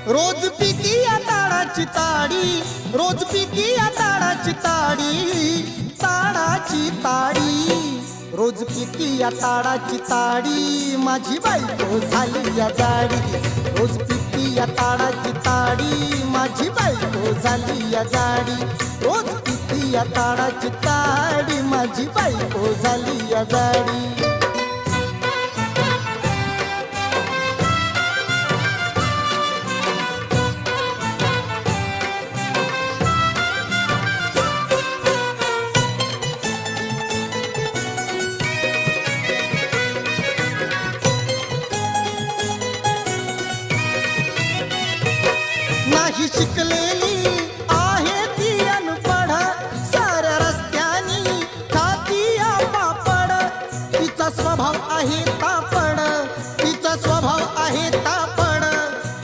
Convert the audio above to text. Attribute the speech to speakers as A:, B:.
A: रोज पिती या ताडाची ताडी, रोज पिती या ताडाची ताडी, ताडाची ताडी. रोज पिती या ताडाची ताडी, माझी बायको झाली या जाडी. रोज पिती या ताडाची ताडी, माझी बायको झाली या जाडी. रोज पिती या ताडाची ताडी, माझी बायको झाली या जाडी. नाही शिकले